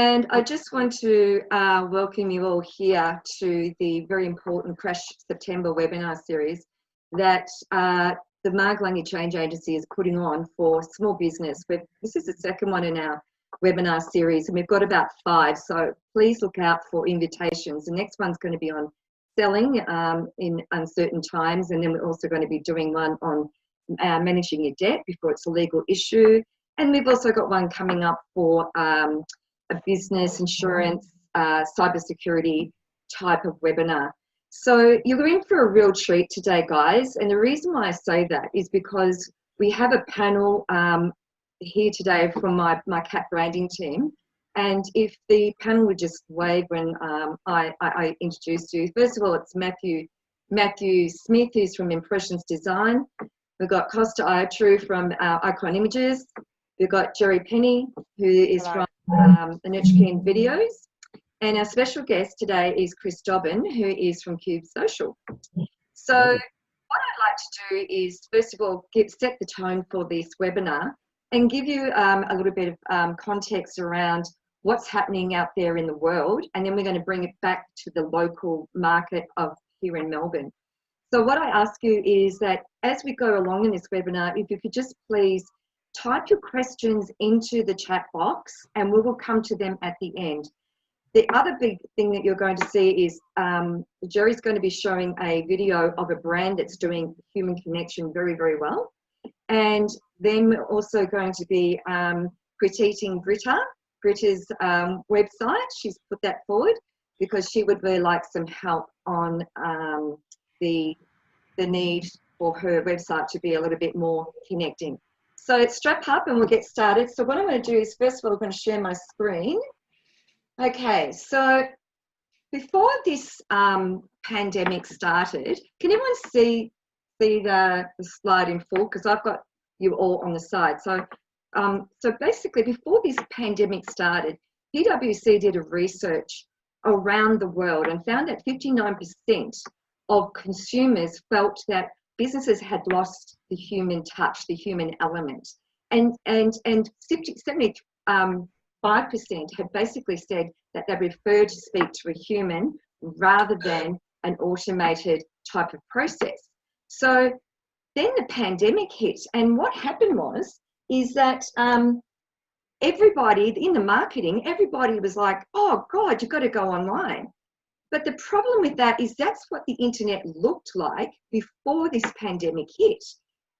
And I just want to welcome you all here to the very important Crash September webinar series that the Marg Lange Change Agency is putting on for small business. This is the second one in our webinar series, and we've got about 5, so please look out for invitations. The next one's going to be on selling in uncertain times, and then we're also going to be doing one on managing your debt before it's a legal issue. And we've also got one coming up for a business insurance, cybersecurity type of webinar. So you're in for a real treat today, guys. And the reason why I say that is because we have a panel here today from my CAP branding team. And if the panel would just wave when I introduced you. First of all, it's Matthew Smith, who's from Impressions Design. We've got Costa Iotru from Icon Images. We've got Jerry Penny, who is from the Nurture Videos. And our special guest today is Chris Dobbin, who is from Cube Social. So what I'd like to do is, first of all, set the tone for this webinar and give you a little bit of context around what's happening out there in the world. And then we're going to bring it back to the local market of here in Melbourne. So what I ask you is that as we go along in this webinar, if you could just please type your questions into the chat box and we will come to them at the end. The other big thing that you're going to see is Jerry's going to be showing a video of a brand that's doing human connection very, very well. And then we're also going to be critiquing Britta's website. She's put that forward because she would really like some help on the need for her website to be a little bit more connecting. So strap up and we'll get started. So what I'm going to do is, first of all, I'm going to share my screen. Okay, so before this pandemic started, can everyone see the slide in full? Because I've got you all on the side. So, so basically, before this pandemic started, PwC did a research around the world and found that 59% of consumers felt that businesses had lost the human touch, the human element, and 75% had basically said that they prefer to speak to a human rather than an automated type of process. So then the pandemic hit, and what happened is that everybody in the marketing, everybody was like, oh God, you've got to go online. But the problem with that is that's what the internet looked like before this pandemic hit.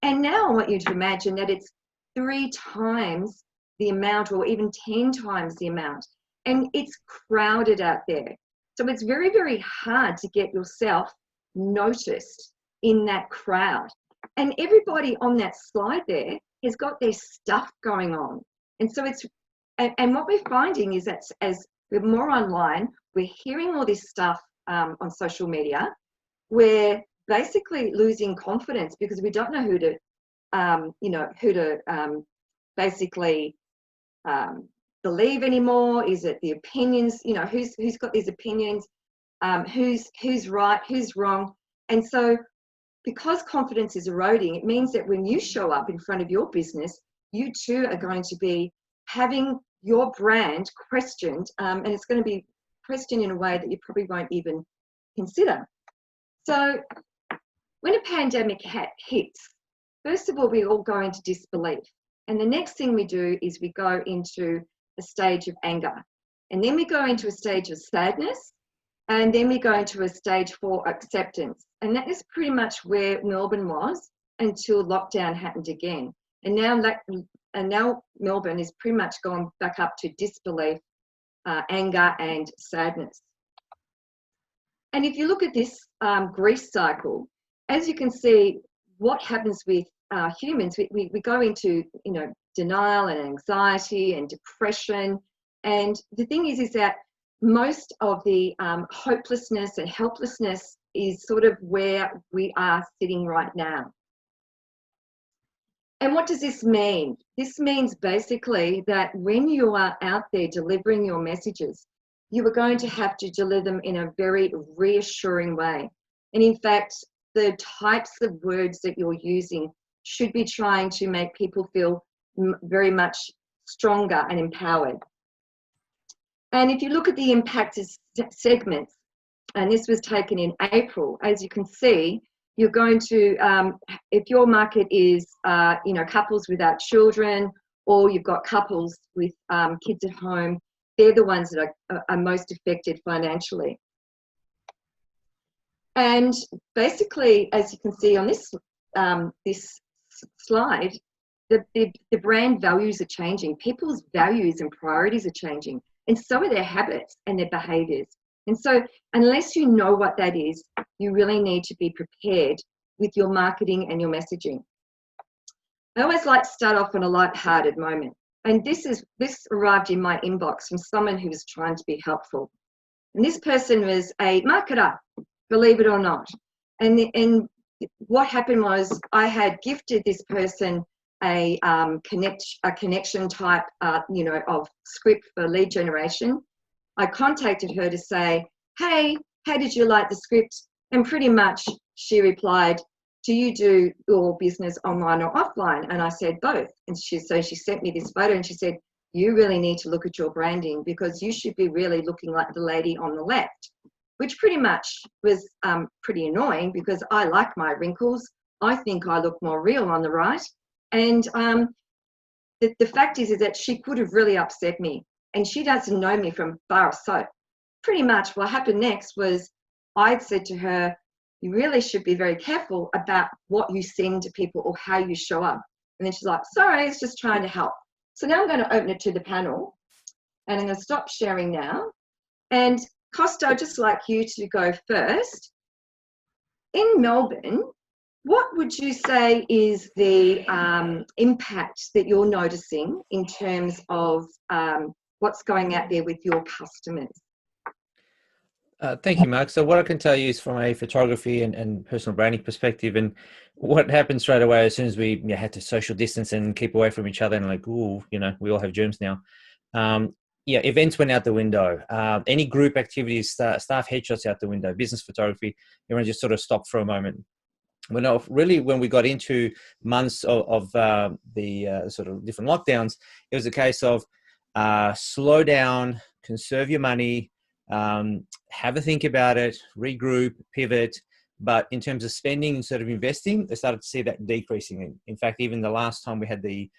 And now I want you to imagine that it's 3 times the amount, or even 10 times the amount. And it's crowded out there. So it's very, very hard to get yourself noticed in that crowd. And everybody on that slide there has got their stuff going on. And so it's, and what we're finding is that as we're more online, we're hearing all this stuff on social media. We're basically losing confidence because we don't know who to, basically believe anymore. Is it the opinions? You know, who's got these opinions? Who's right? Who's wrong? And so, because confidence is eroding, it means that when you show up in front of your business, you too are going to be having your brand questioned, and it's going to be questioned in a way that you probably won't even consider. So when a pandemic hits, first of all, we all go into disbelief. And the next thing we do is we go into a stage of anger. And then we go into a stage of sadness. And then we go into a stage for acceptance. And that is pretty much where Melbourne was until lockdown happened again. And now Melbourne is pretty much gone back up to disbelief, anger and sadness. And if you look at this grief cycle, as you can see, what happens with humans, we go into, you know, denial and anxiety and depression. And the thing is that most of the hopelessness and helplessness is sort of where we are sitting right now. And what does this mean? This means basically that when you are out there delivering your messages, you are going to have to deliver them in a very reassuring way. And in fact, the types of words that you're using should be trying to make people feel very much stronger and empowered. And if you look at the impacted segments, and this was taken in April, as you can see, you're going to, if your market is, couples without children, or you've got couples with kids at home, they're the ones that are most affected financially. And basically, as you can see on this slide, the brand values are changing. People's values and priorities are changing, and so are their habits and their behaviours. And so unless you know what that is, you really need to be prepared with your marketing and your messaging. I always like to start off on a light-hearted moment. And this arrived in my inbox from someone who was trying to be helpful. And this person was a marketer, believe it or not. And what happened was I had gifted this person a connection type, of script for lead generation. I contacted her to say, hey, how did you like the script? And pretty much she replied, do you do your business online or offline? And I said both. And she sent me this photo and she said, you really need to look at your branding because you should be really looking like the lady on the left, which pretty much was pretty annoying because I like my wrinkles. I think I look more real on the right. And the fact is that she could have really upset me, and she doesn't know me from bar of soap. Pretty much what happened next was I'd said to her, you really should be very careful about what you send to people or how you show up. And then she's like, sorry, it's just trying to help. So now I'm going to open it to the panel, and I'm going to stop sharing now. And Costa, I'd just like you to go first. In Melbourne, what would you say is the impact that you're noticing in terms of what's going out there with your customers? Thank you, Mark. So what I can tell you is from a photography and personal branding perspective, and what happened straight away as soon as we had to social distance and keep away from each other, and like, ooh, we all have germs now. Events went out the window. Any group activities, staff headshots out the window. Business photography, everyone just sort of stopped for a moment. When we got into months of the sort of different lockdowns, it was a case of slow down, conserve your money, have a think about it, regroup, pivot. But in terms of spending instead of investing, they started to see that decreasing. In fact, even the last time we had the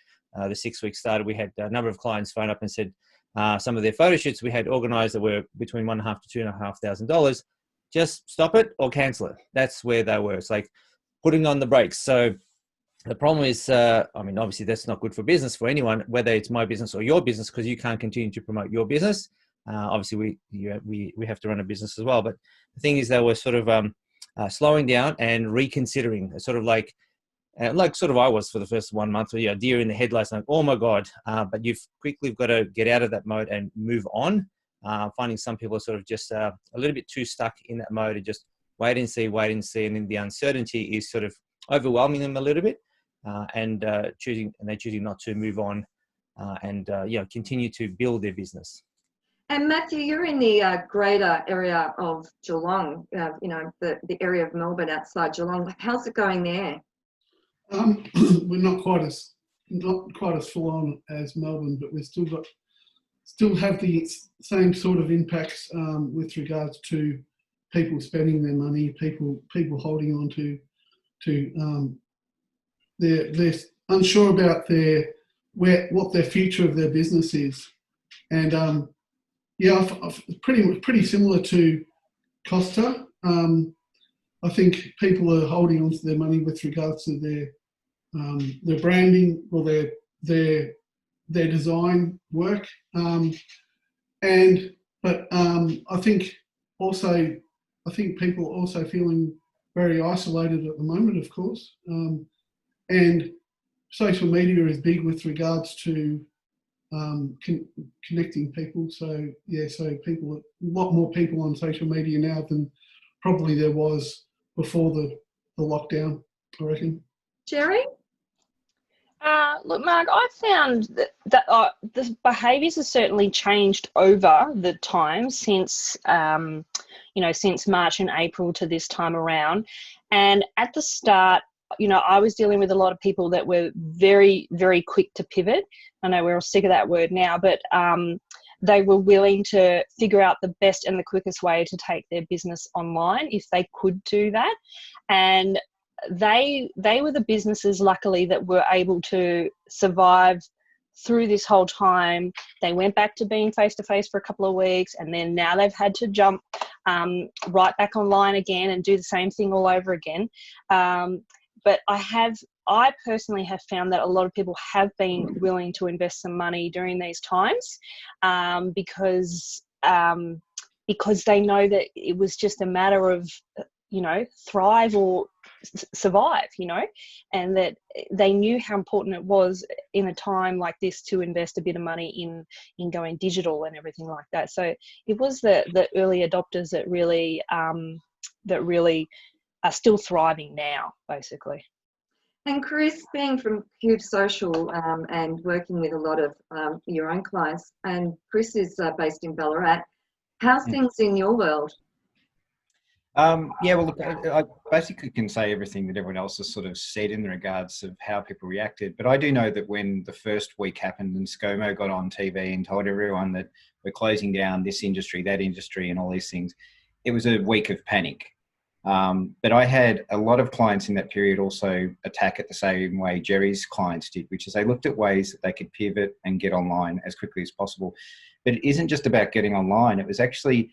6 weeks started, we had a number of clients phone up and said some of their photo shoots we had organized that were between $1,500 to $2,500. Just stop it or cancel it. That's where they were. It's like putting on the brakes. So the problem is, obviously that's not good for business for anyone, whether it's my business or your business, because you can't continue to promote your business. Obviously, we have to run a business as well. But the thing is that we're sort of slowing down and reconsidering. Sort of like I was for the first 1 month, deer in the headlights, like, oh my God. But you've quickly got to get out of that mode and move on. Finding some people are sort of just a little bit too stuck in that mode and just wait and see. And then the uncertainty is sort of overwhelming them a little bit, and they're choosing not to move on and continue to build their business. And Matthew, you're in the greater area of Geelong, the area of Melbourne outside Geelong. How's it going there? We're not quite as full on as Melbourne, but we still have the same sort of impacts with regards to people spending their money, people holding on to they're unsure about what their future of their business is, and pretty similar to Costa. I think people are holding on to their money with regards to their branding or their design work, but I think people are also feeling very isolated at the moment, of course, and social media is big with regards to connecting people. So a lot more people on social media now than probably there was before the lockdown, I reckon. Jerry? Look, Marg, I found that the behaviours have certainly changed over the time since, since March and April to this time around. And at the start, I was dealing with a lot of people that were very, very quick to pivot. I know we're all sick of that word now, but they were willing to figure out the best and the quickest way to take their business online if they could do that. And they were the businesses, luckily, that were able to survive through this whole time. They went back to being face-to-face for a couple of weeks, and then now they've had to jump right back online again and do the same thing all over again. But I personally have found that a lot of people have been willing to invest some money during these times, because they know that it was just a matter of, thrive or survive, and that they knew how important it was in a time like this to invest a bit of money in going digital and everything like that. So it was the early adopters that really are still thriving now, basically. And Chris, being from Cube Social and working with a lot of your own clients, and Chris is based in Ballarat, how's things in your world? Yeah, well, look, I basically can say everything that everyone else has sort of said in regards of how people reacted. But I do know that when the first week happened and ScoMo got on TV and told everyone that we're closing down this industry, that industry, and all these things, it was a week of panic. But I had a lot of clients in that period also attack it the same way Jerry's clients did, which is they looked at ways that they could pivot and get online as quickly as possible. But it isn't just about getting online. It was actually,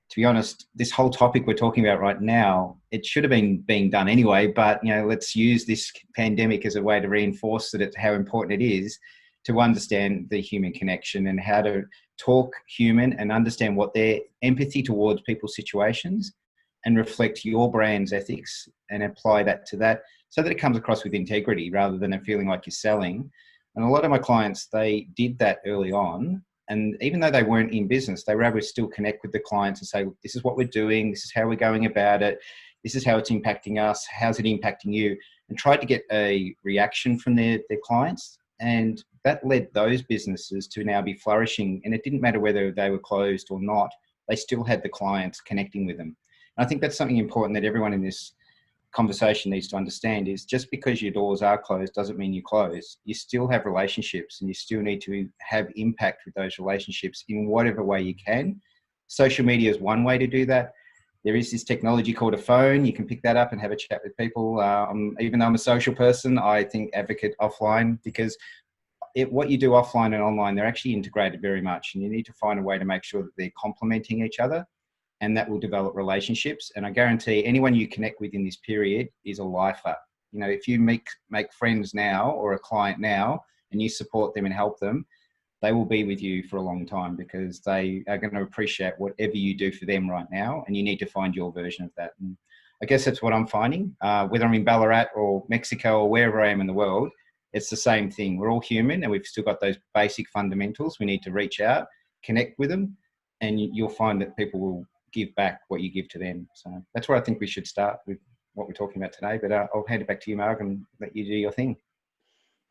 to be honest, this whole topic we're talking about right now, it should have been being done anyway, but let's use this pandemic as a way to reinforce that how important it is to understand the human connection and how to talk human and understand what their empathy towards people's situations and reflect your brand's ethics and apply that to that so that it comes across with integrity rather than a feeling like you're selling. And a lot of my clients, they did that early on. And even though they weren't in business, they were able to still connect with the clients and say, look, this is what we're doing. This is how we're going about it. This is how it's impacting us. How's it impacting you? And tried to get a reaction from their clients. And that led those businesses to now be flourishing. And it didn't matter whether they were closed or not. They still had the clients connecting with them. And I think that's something important that everyone in this conversation needs to understand is just because your doors are closed doesn't mean you close. You still have relationships and you still need to have impact with those relationships in whatever way you can. Social media is one way to do that. There is this technology called a phone. You can pick that up and have a chat with people. Even though I'm a social person, I think advocate offline because what you do offline and online, they're actually integrated very much, and you need to find a way to make sure that they're complementing each other. And that will develop relationships. And I guarantee anyone you connect with in this period is a lifer. If you make friends now or a client now and you support them and help them, they will be with you for a long time because they are going to appreciate whatever you do for them right now. And you need to find your version of that. And I guess that's what I'm finding. Whether I'm in Ballarat or Mexico or wherever I am in the world, it's the same thing. We're all human and we've still got those basic fundamentals. We need to reach out, connect with them, and you'll find that people will give back what you give to them. So that's where I think we should start with what we're talking about today. But I'll hand it back to you, Marg, and let you do your thing.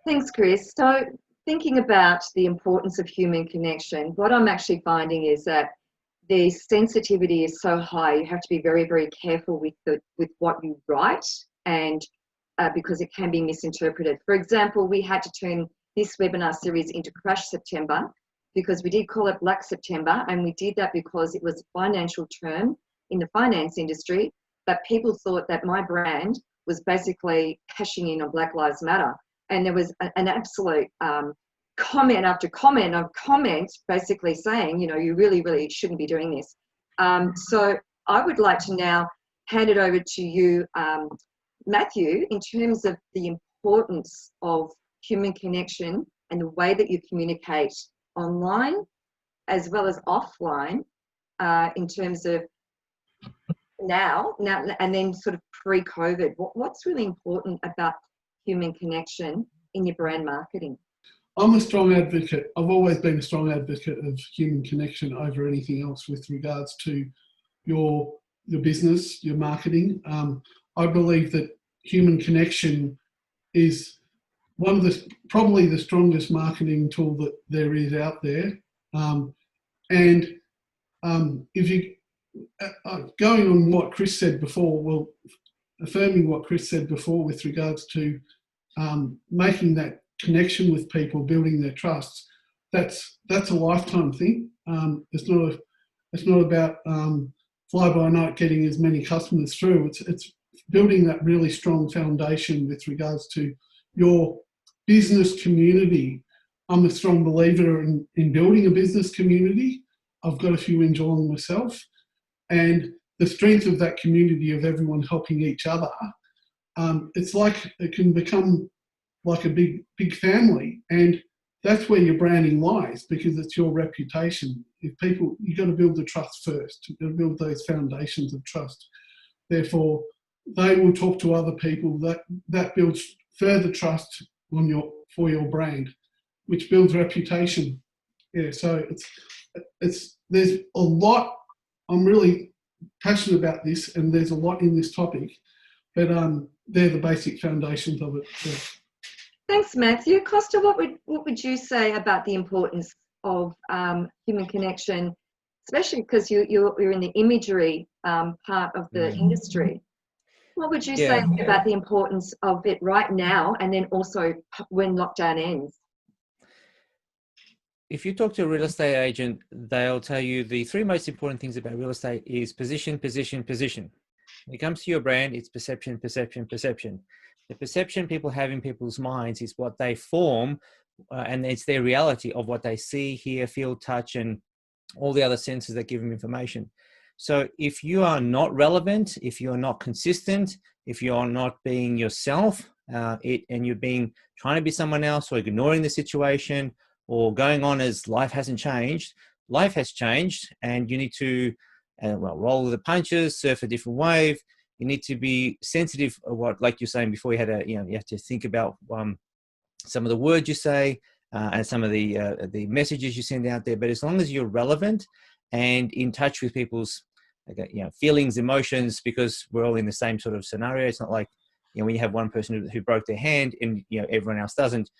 Thanks, Chris. So thinking about the importance of human connection, what I'm actually finding is that the sensitivity is so high. You have to be very, very careful with what you write, and because it can be misinterpreted. For example, we had to turn this webinar series into Crash September, because we did call it Black September, and we did that because it was a financial term in the finance industry, but people thought that my brand was basically cashing in on Black Lives Matter. And there was an absolute comment after comment of comments basically saying, you really, really shouldn't be doing this. So I would like to now hand it over to you, Matthew, in terms of the importance of human connection and the way that you communicate online as well as offline in terms of now and then sort of pre-COVID. What's really important about human connection in your brand marketing? I'm a strong advocate. I've always been a strong advocate of human connection over anything else with regards to your business, your marketing. I believe that human connection is one of probably the strongest marketing tool that there is out there. If you going on what Chris said before, affirming what Chris said before with regards to making that connection with people, building their trust, that's a lifetime thing. It's not about fly by night getting as many customers through. It's building that really strong foundation with regards to your business community. I'm a strong believer in building a business community. I've got a few in Geelong myself, and the strength of that community of everyone helping each other, it's like it can become like a big family, and that's where your branding lies, because it's your reputation. If people, you've got to build the trust first. You've got to build those foundations of trust. Therefore, they will talk to other people. That builds further trust for your brand, which builds reputation. Yeah, so there's a lot. I'm really passionate about this, and there's a lot in this topic, but they're the basic foundations of it. So. Thanks, Matthew. Costa, what would you say about the importance of human connection, especially because you're in the imagery part of the industry? What would you say about the importance of it right now, and then also when lockdown ends? If you talk to a real estate agent, they'll tell you the three most important things about real estate is position, position, position. When it comes to your brand, it's perception, perception, perception. The perception people have in people's minds is what they form, and it's their reality of what they see, hear, feel, touch, and all the other senses that give them information. So if you are not relevant, if you're not consistent, if you're not being yourself, and you're trying to be someone else, or ignoring the situation, or going on as life hasn't changed, life has changed, and you need to roll with the punches, surf a different wave. You need to be sensitive of what, like you're saying before, you have to think about some of the words you say and some of the messages you send out there. But as long as you're relevant and in touch with people's feelings, emotions, because we're all in the same sort of scenario. It's not like when you have one person who broke their hand and everyone else doesn't.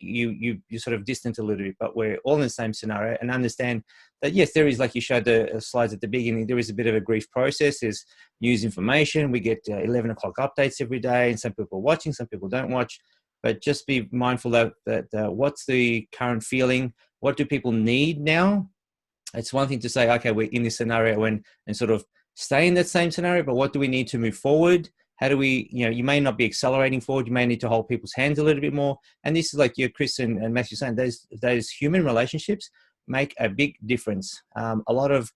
You sort of distant a little bit, but we're all in the same scenario, and understand that yes, there is, like you showed the slides at the beginning, there is a bit of a grief process. There's news information. We get 11 o'clock updates every day, and some people are watching, some people don't watch. But just be mindful that what's the current feeling? What do people need now? It's one thing to say, okay, we're in this scenario and sort of stay in that same scenario, but what do we need to move forward? How do we, you may not be accelerating forward. You may need to hold people's hands a little bit more. And this is like Chris and Matthew saying, those human relationships make a big difference. A lot of,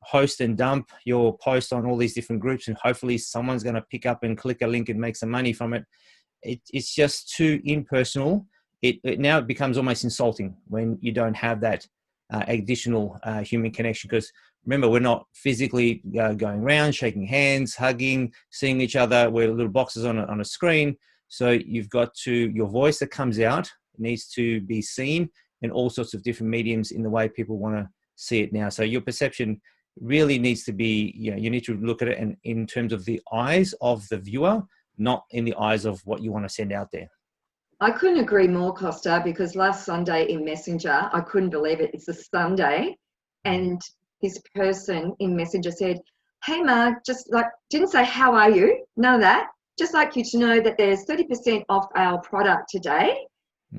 post and dump your post on all these different groups, and hopefully someone's going to pick up and click a link and make some money from it. It's just too impersonal. It now becomes almost insulting when you don't have that additional human connection, because remember, we're not physically going around, shaking hands, hugging, seeing each other. We're little boxes on a screen. So you've got your voice that comes out needs to be seen in all sorts of different mediums in the way people want to see it now. So your perception really needs to be, you need to look at it in terms of the eyes of the viewer, not in the eyes of what you want to send out there. I couldn't agree more, Costa, because last Sunday in Messenger, I couldn't believe it. It's a Sunday, and this person in Messenger said, "Hey, Marg, didn't say how are you, none of that. Just like you to know that there's 30% off our product today."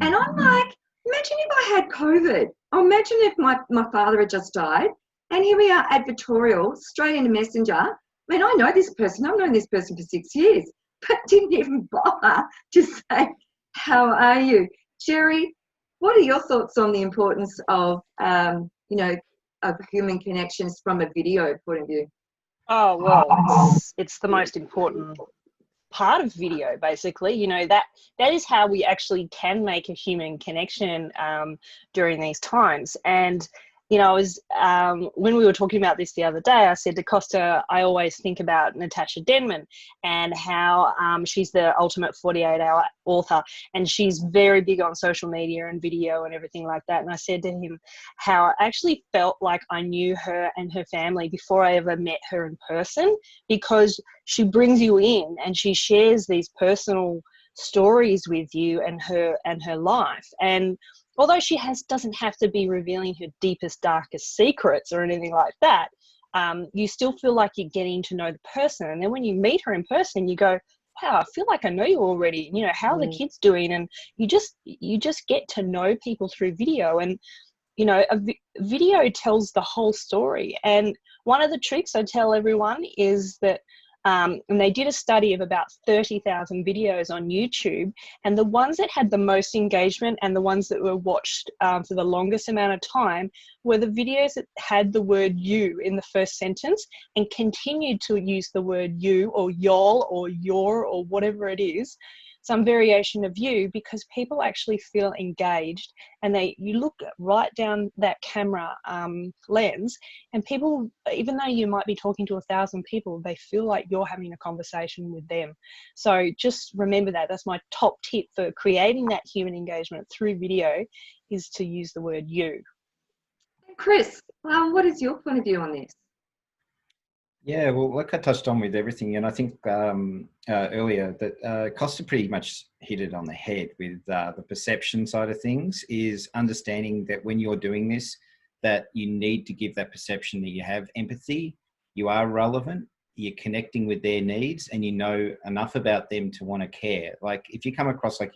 And I'm like, imagine if I had COVID. Or imagine if my father had just died. And here we are, advertorial, straight into Messenger. I mean, I know this person. I've known this person for 6 years, but didn't even bother to say, how are you? Jerry, what are your thoughts on the importance of, of human connections from a video point of view? Oh, well, it's the most important part of video, basically. That is how we actually can make a human connection during these times. And I was when we were talking about this the other day, I said to Costa, I always think about Natasha Denman and how she's the ultimate 48-hour author, and she's very big on social media and video and everything like that. And I said to him how I actually felt like I knew her and her family before I ever met her in person, because she brings you in and she shares these personal stories with you and her life. And although she doesn't have to be revealing her deepest, darkest secrets or anything like that, you still feel like you're getting to know the person. And then when you meet her in person, you go, wow, I feel like I know you already. How are the kids doing? And you just get to know people through video. And video tells the whole story. And one of the tricks I tell everyone is that, and they did a study of about 30,000 videos on YouTube, and the ones that had the most engagement and the ones that were watched for the longest amount of time were the videos that had the word you in the first sentence and continued to use the word you or y'all or your or whatever it is, some variation of you, because people actually feel engaged, and you look right down that camera lens, and people, even though you might be talking to 1,000 people, they feel like you're having a conversation with them. So just remember that. That's my top tip for creating that human engagement through video, is to use the word you. Chris, what is your point of view on this? Yeah, well, like I touched on with everything, and I think earlier that Costa pretty much hit it on the head with the perception side of things, is understanding that when you're doing this, that you need to give that perception that you have empathy, you are relevant, you're connecting with their needs, and you know enough about them to want to care. Like if you come across, like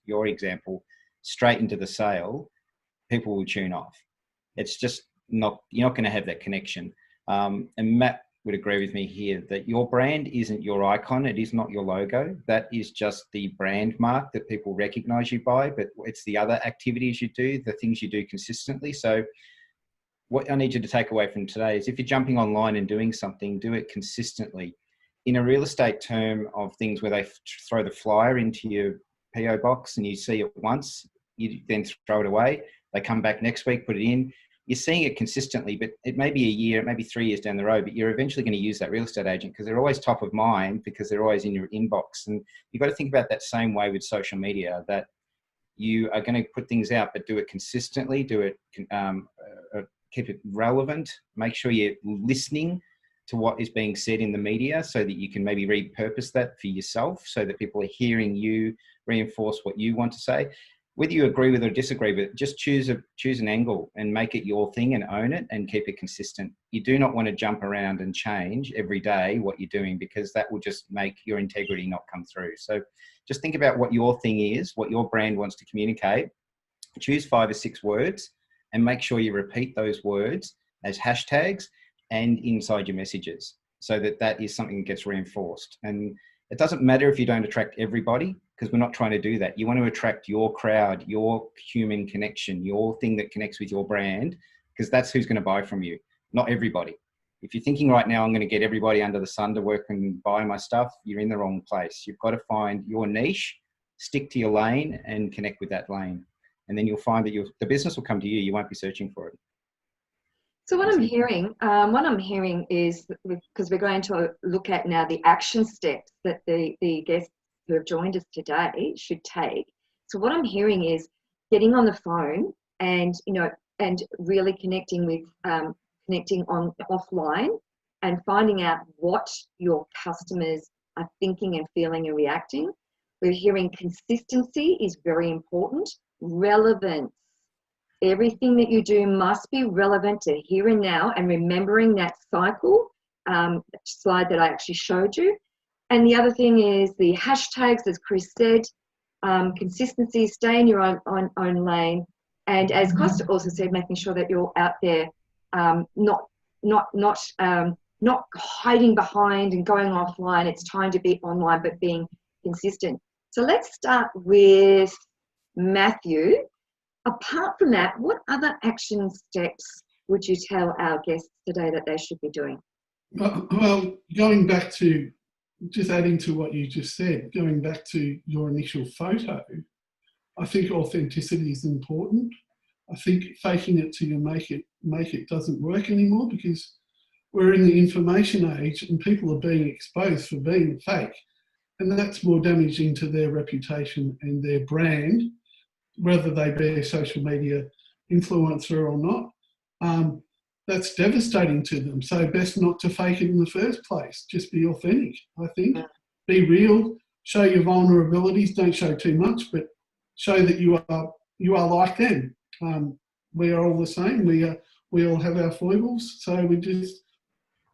your example, straight into the sale, people will tune off. It's just you're not going to have that connection. And Matt would agree with me here that your brand isn't your icon. It is not your logo. That is just the brand mark that people recognize you by, but it's the other activities you do, the things you do consistently. So what I need you to take away from today is if you're jumping online and doing something, do it consistently. In a real estate term of things where they throw the flyer into your PO box and you see it once, you then throw it away. They come back next week, put it in. You're seeing it consistently, but it may be a year, it may be 3 years down the road, but you're eventually going to use that real estate agent because they're always top of mind, because they're always in your inbox. And you've got to think about that same way with social media, that you are going to put things out, but do it consistently, keep it relevant, make sure you're listening to what is being said in the media so that you can maybe repurpose that for yourself so that people are hearing you reinforce what you want to say. Whether you agree with it or disagree with it, just choose an angle and make it your thing and own it and keep it consistent. You do not want to jump around and change every day what you're doing, because that will just make your integrity not come through. So just think about what your thing is, what your brand wants to communicate. Choose 5 or 6 words and make sure you repeat those words as hashtags and inside your messages so that is something that gets reinforced. And it doesn't matter if you don't attract everybody, because we're not trying to do that. You want to attract your crowd, your human connection, your thing that connects with your brand, because that's who's going to buy from you, not everybody. If you're thinking right now, I'm going to get everybody under the sun to work and buy my stuff, you're in the wrong place. You've got to find your niche, stick to your lane and connect with that lane. And then you'll find that the business will come to you. You won't be searching for it. So what I'm hearing is, because we're going to look at now the action steps that the guests who have joined us today should take. So what I'm hearing is getting on the phone and really connecting on offline and finding out what your customers are thinking and feeling and reacting. We're hearing consistency is very important. Relevance. Everything that you do must be relevant to here and now, and remembering that cycle slide that I actually showed you. And the other thing is the hashtags, as Chris said, consistency, stay in your own lane. And as Costa also said, making sure that you're out there, not hiding behind and going offline. It's time to be online, but being consistent. So let's start with Matthew. Apart from that, what other action steps would you tell our guests today that they should be doing? Well, going back to, just adding to what you just said, going back to your initial photo, I think authenticity is important. I think faking it till you make it doesn't work anymore, because we're in the information age and people are being exposed for being fake. And that's more damaging to their reputation and their brand, whether they be a social media influencer or not. That's devastating to them. So best not to fake it in the first place. Just be authentic, I think. Be real, show your vulnerabilities, don't show too much, but show that you are like them. We are all the same. We all have our foibles. So we just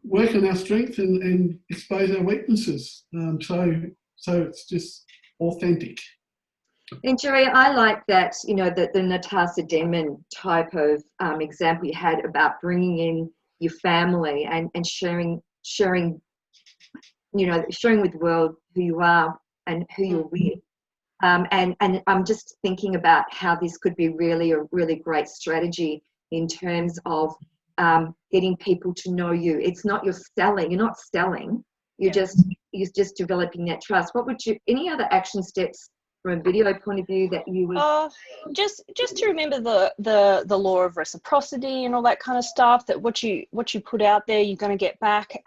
work on our strengths and expose our weaknesses. So it's just authentic. And Jerry, I like that, you know, the Natasha Denman type of example you had about bringing in your family and sharing, you know, sharing with the world who you are and who you're with. And I'm just thinking about how this could be really a really great strategy in terms of getting people to know you. It's not you're not selling, you're just developing that trust. What would you, any other action steps from a video point of view that you would? Just to remember the law of reciprocity and all that kind of stuff, that what you put out there, you're going to get back.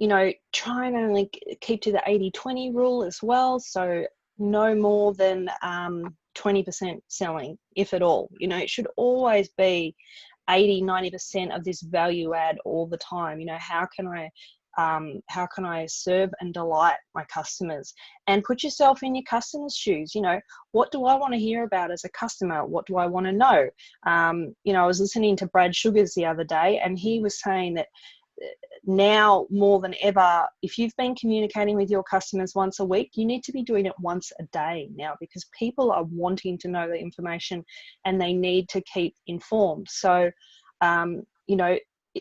You know, try and only keep to the 80-20 rule as well. So no more than 20% selling, if at all. You know, it should always be 80-90% of this value add all the time. You know, how can I serve and delight my customers? And put yourself in your customer's shoes. You know, what do I want to hear about as a customer? What do I want to know? You know, I was listening to Brad Sugars the other day, and he was saying that now more than ever, if you've been communicating with your customers once a week, you need to be doing it once a day now, because people are wanting to know the information and they need to keep informed. So, you know,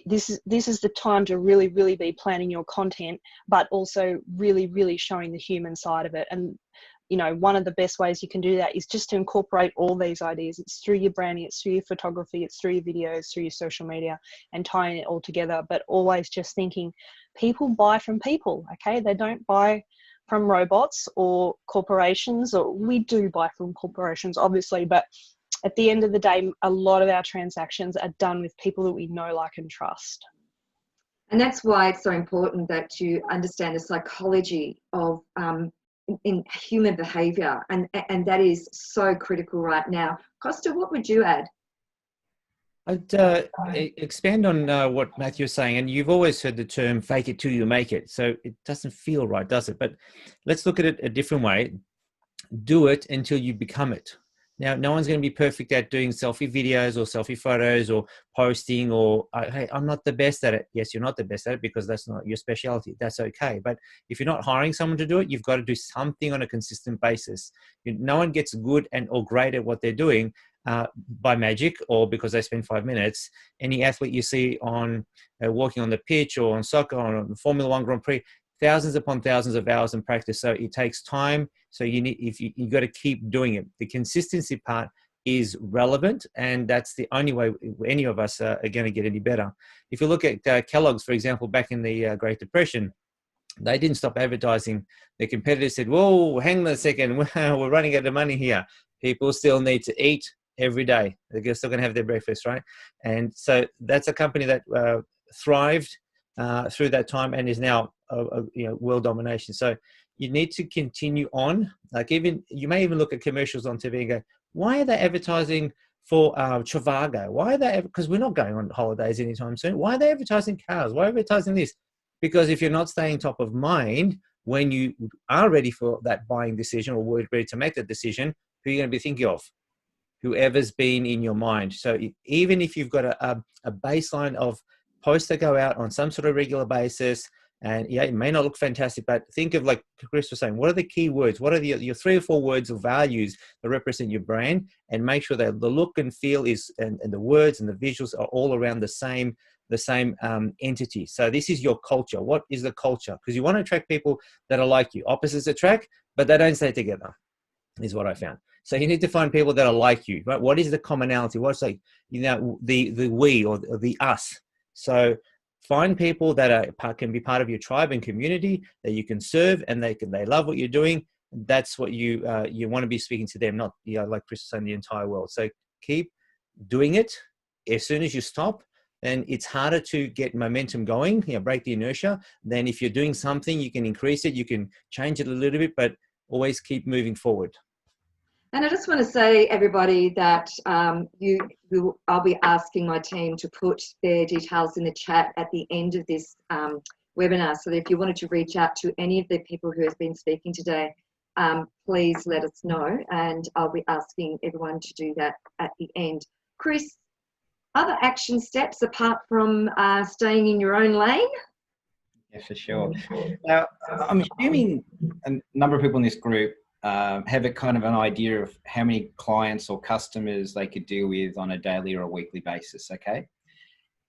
this is the time to really, really be planning your content, but also really, really showing the human side of it. And you know, one of the best ways you can do that is just to incorporate all these ideas. It's through your branding, it's through your photography, it's through your videos, through your social media, and tying it all together. But always just thinking, people buy from people, okay? They don't buy from robots or corporations, or we do buy from corporations, obviously, but at the end of the day, a lot of our transactions are done with people that we know, like, and trust. And that's why it's so important that you understand the psychology of in human behavior, and that is so critical right now. Costa, what would you add? I'd expand on what Matthew was saying, and you've always heard the term fake it till you make it. So it doesn't feel right, does it? But let's look at it a different way. Do it until you become it. Now, no one's going to be perfect at doing selfie videos or selfie photos or posting, or, hey, I'm not the best at it. Yes, you're not the best at it because that's not your specialty. That's okay. But if you're not hiring someone to do it, you've got to do something on a consistent basis. No one gets good or great at what they're doing by magic or because they spend 5 minutes. Any athlete you see on walking on the pitch or on soccer or on Formula One Grand Prix, thousands upon thousands of hours in practice. So it takes time. So you got to keep doing it. The consistency part is relevant, and that's the only way any of us are going to get any better. If you look at Kellogg's, for example, back in the Great Depression, they didn't stop advertising. The competitors said, whoa, hang on a second, we're running out of money here. People still need to eat every day. They're still going to have their breakfast, right? And so that's a company that thrived through that time and is now world domination. So you need to continue on. Like, even you may even look at commercials on TV and go, why are they advertising for Trivago? Why are they? Because we're not going on holidays anytime soon. Why are they advertising cars? Why are they advertising this? Because if you're not staying top of mind when you are ready for that buying decision or ready to make that decision, who are you going to be thinking of? Whoever's been in your mind. So even if you've got a baseline of posts that go out on some sort of regular basis, and yeah, it may not look fantastic, but think of, like Chris was saying, what are the key words? What are your 3 or 4 words or values that represent your brand? And make sure that the look and feel is, and the words and the visuals are all around the same entity. So this is your culture. What is the culture? Because you want to attract people that are like you. Opposites attract, but they don't stay together, is what I found. So you need to find people that are like you, right? What is the commonality? What's, like, the we or the us? So find people that can be part of your tribe and community that you can serve, and they love what you're doing. That's what you want to be speaking to them, not like Chris was saying, the entire world. So keep doing it. As soon as you stop, then it's harder to get momentum going. Break the inertia. Then if you're doing something, you can increase it, you can change it a little bit, but always keep moving forward. And I just want to say, everybody, that I'll be asking my team to put their details in the chat at the end of this webinar. So that if you wanted to reach out to any of the people who have been speaking today, please let us know. And I'll be asking everyone to do that at the end. Chris, other action steps apart from staying in your own lane? Yeah, for sure. Now, I'm assuming a number of people in this group have a kind of an idea of how many clients or customers they could deal with on a daily or a weekly basis, okay?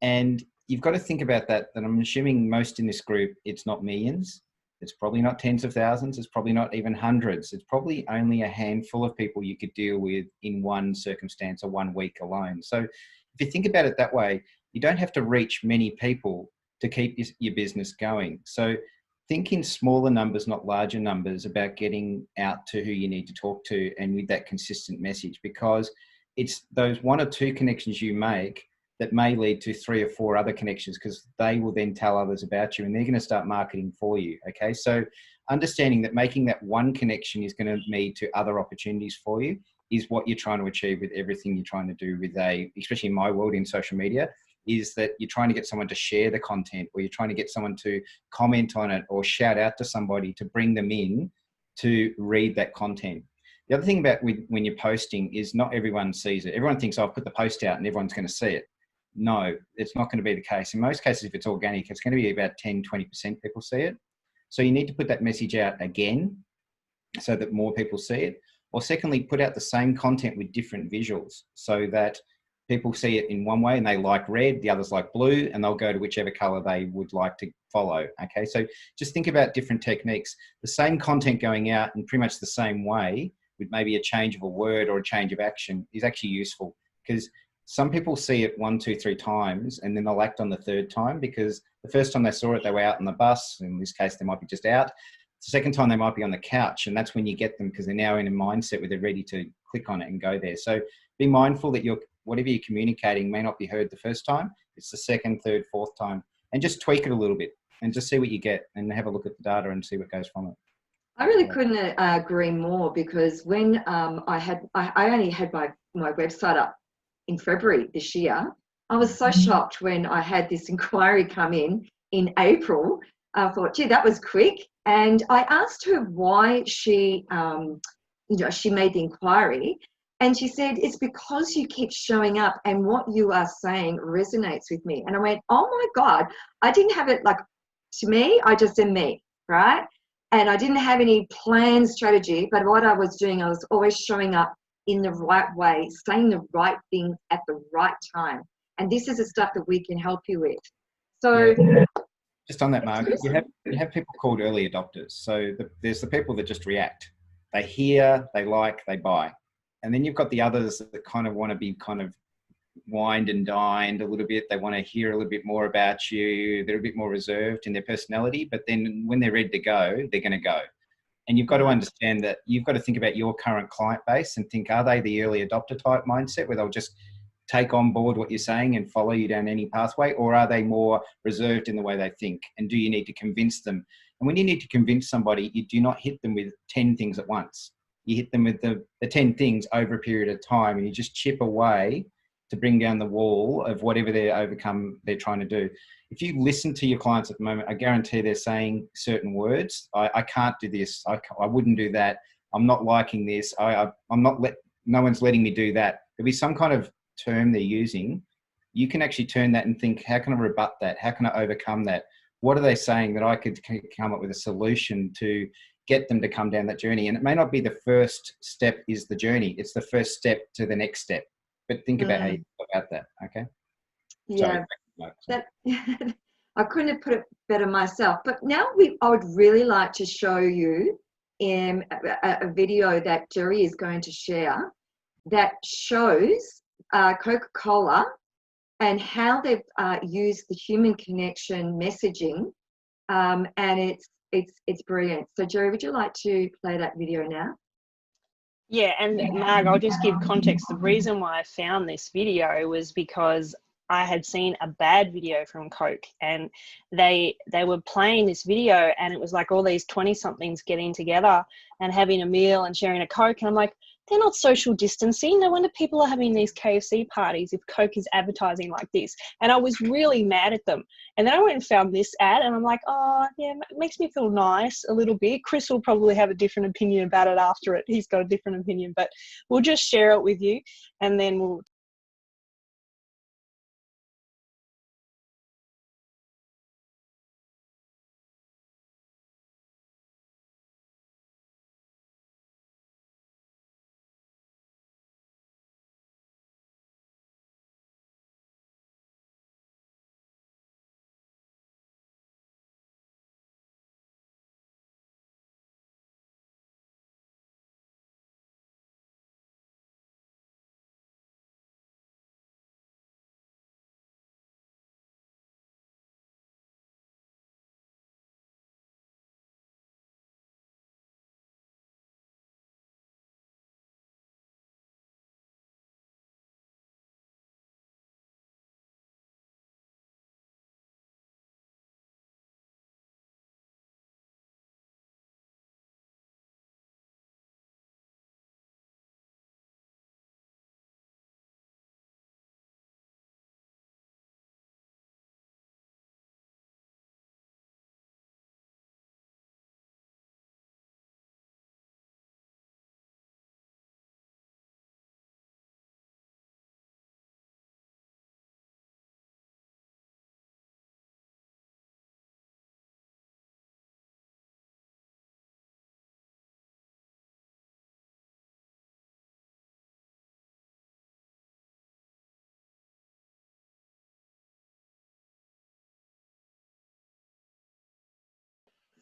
And you've got to think about that I'm assuming most in this group, it's not millions. It's probably not tens of thousands. It's probably not even hundreds. It's probably only a handful of people you could deal with in one circumstance or 1 week alone. So if you think about it that way, you don't have to reach many people to keep your business going. So think in smaller numbers, not larger numbers, about getting out to who you need to talk to and with that consistent message, because it's those 1 or 2 connections you make that may lead to 3 or 4 other connections, because they will then tell others about you and they're going to start marketing for you. Okay. So understanding that making that 1 connection is going to lead to other opportunities for you is what you're trying to achieve with everything you're trying to do with especially in my world in social media, is that you're trying to get someone to share the content, or you're trying to get someone to comment on it or shout out to somebody to bring them in to read that content. The other thing about when you're posting is not everyone sees it. Everyone thinks, oh, I'll put the post out and everyone's going to see it. No, it's not going to be the case. In most cases, if it's organic, it's going to be about 10, 20% people see it. So you need to put that message out again so that more people see it. Or secondly, put out the same content with different visuals so that people see it in one way and they like red, the others like blue, and they'll go to whichever color they would like to follow. Okay, so just think about different techniques. The same content going out in pretty much the same way with maybe a change of a word or a change of action is actually useful, because some people see it 1, 2, 3 times and then they'll act on the 3rd time, because the first time they saw it, they were out on the bus. In this case, they might be just out. The second time they might be on the couch, and that's when you get them, because they're now in a mindset where they're ready to click on it and go there. So be mindful that whatever you're communicating may not be heard the first time. It's the 2nd, 3rd, 4th time, and just tweak it a little bit and just see what you get and have a look at the data and see what goes from it. I really couldn't agree more, because when I only had my website up in February this year, I was so shocked when I had this inquiry come in April. I thought, gee, that was quick. And I asked her why she made the inquiry. And she said, it's because you keep showing up and what you are saying resonates with me. And I went, oh my God, I didn't have it to me, I just am me, right? And I didn't have any plan, strategy, but what I was doing, I was always showing up in the right way, saying the right thing at the right time. And this is the stuff that we can help you with. So just on that, Marg, you have people called early adopters. So there's the people that just react. They hear, they like, they buy. And then you've got the others that kind of want to be kind of wined and dined a little bit. They want to hear a little bit more about you. They're a bit more reserved in their personality, but then when they're ready to go, they're going to go. And you've got to understand that you've got to think about your current client base and think, are they the early adopter type mindset where they'll just take on board what you're saying and follow you down any pathway? Or are they more reserved in the way they think? And do you need to convince them? And when you need to convince somebody, you do not hit them with 10 things at once. You hit them with the 10 things over a period of time, and you just chip away to bring down the wall of whatever they're trying to do. If you listen to your clients at the moment, I guarantee they're saying certain words. I can't do this. I wouldn't do that. I'm not liking this. No one's letting me do that. There'll be some kind of term they're using. You can actually turn that and think, how can I rebut that? How can I overcome that? What are they saying that I could come up with a solution to get them to come down that journey? And it may not be the first step is the journey. It's the first step to the next step. But think about how you go about that, okay? Yeah, I couldn't have put it better myself. But now I would really like to show you in a video that Jerry is going to share that shows Coca-Cola and how they've used the human connection messaging, and it's brilliant. So Jerry, would you like to play that video now? Yeah, and Marg, I'll just give context. The reason why I found this video was because I had seen a bad video from Coke, and they were playing this video, and it was like all these 20-somethings getting together and having a meal and sharing a Coke, and I'm like, they're not social distancing. No wonder people are having these KFC parties if Coke is advertising like this. And I was really mad at them. And then I went and found this ad, and I'm like, oh, yeah, it makes me feel nice a little bit. Chris will probably have a different opinion about it after it. He's got a different opinion, but we'll just share it with you, and then we'll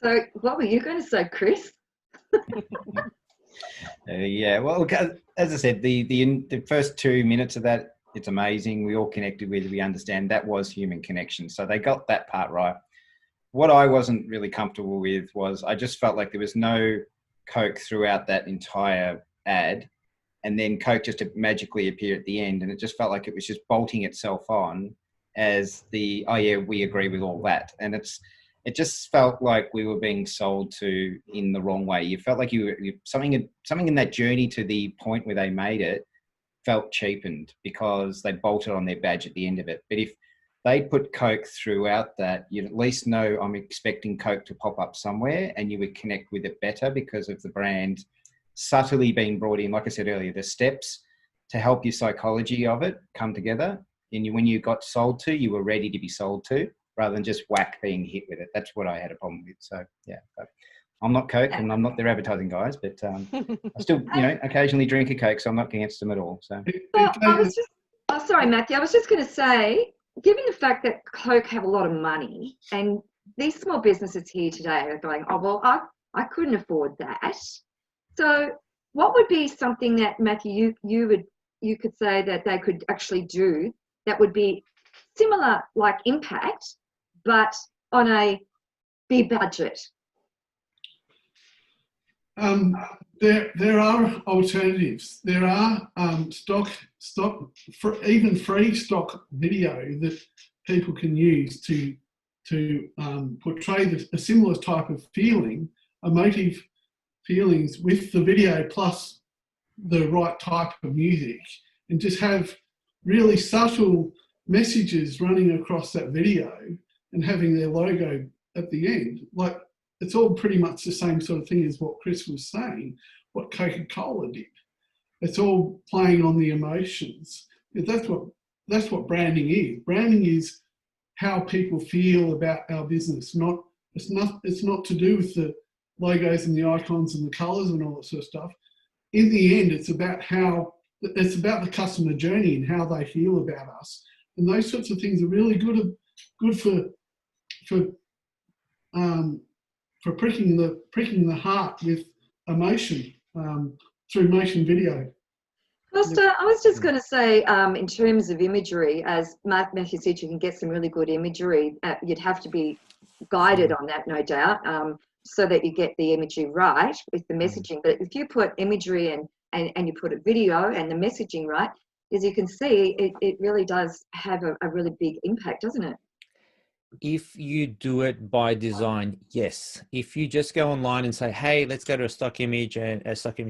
So what were you going to say, Chris? Yeah, well, as I said, the first 2 minutes of that, it's amazing. We all connected with it. We understand that was human connection. So they got that part right. What I wasn't really comfortable with was I just felt like there was no Coke throughout that entire ad. And then Coke just magically appear at the end. And it just felt like it was just bolting itself on as the, oh yeah, we agree with all that. And it just felt like we were being sold to in the wrong way. You felt like something in that journey to the point where they made it felt cheapened because they bolted on their badge at the end of it. But if they put Coke throughout that, you'd at least know I'm expecting Coke to pop up somewhere, and you would connect with it better because of the brand subtly being brought in. Like I said earlier, the steps to help your psychology of it come together. And when you got sold to, you were ready to be sold to, rather than just whack being hit with it. That's what I had a problem with. So yeah, but I'm not Coke and I'm not their advertising guys, but I still, occasionally drink a Coke, so I'm not against them at all. So Sorry, Matthew, I was just going to say, given the fact that Coke have a lot of money and these small businesses here today are going, oh, well, I couldn't afford that. So what would be something that, Matthew, you could say that they could actually do that would be similar like impact, but on a big budget? There are alternatives. There are even free stock video that people can use to portray a similar type of feeling, emotive feelings with the video plus the right type of music, and just have really subtle messages running across that video and having their logo at the end. Like, it's all pretty much the same sort of thing as what Chris was saying, what Coca-Cola did. It's all playing on the emotions. That's what branding is. Branding is how people feel about our business. It's not to do with the logos and the icons and the colours and all that sort of stuff. In the end, it's about the customer journey and how they feel about us. And those sorts of things are really good for pricking the heart with emotion through motion video. Costa, I was just going to say, in terms of imagery, as Matthew said, you can get some really good imagery. You'd have to be guided on that, no doubt, so that you get the imagery right with the messaging. But if you put imagery and you put a video and the messaging right, as you can see, it really does have a really big impact, doesn't it? If you do it by design, yes. If you just go online and say, hey, let's go to a stock image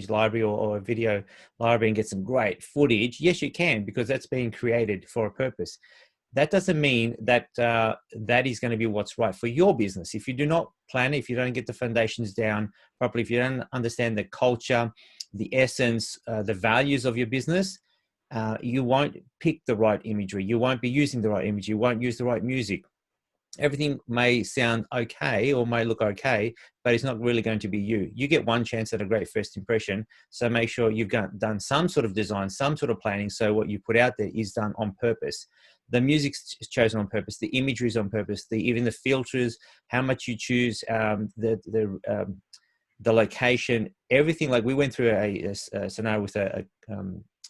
library or a video library and get some great footage, yes, you can, because that's being created for a purpose. That doesn't mean that that is going to be what's right for your business. If you do not plan, if you don't get the foundations down properly, if you don't understand the culture, the essence, the values of your business, you won't pick the right imagery. You won't be using the right imagery. You won't use the right music. Everything may sound okay or may look okay, but it's not really going to be you. You get one chance at a great first impression. So make sure you've done some sort of design, some sort of planning. So what you put out there is done on purpose. The music's chosen on purpose. The imagery is on purpose. Even the filters, how much you choose, the location, everything. Like we went through a scenario with a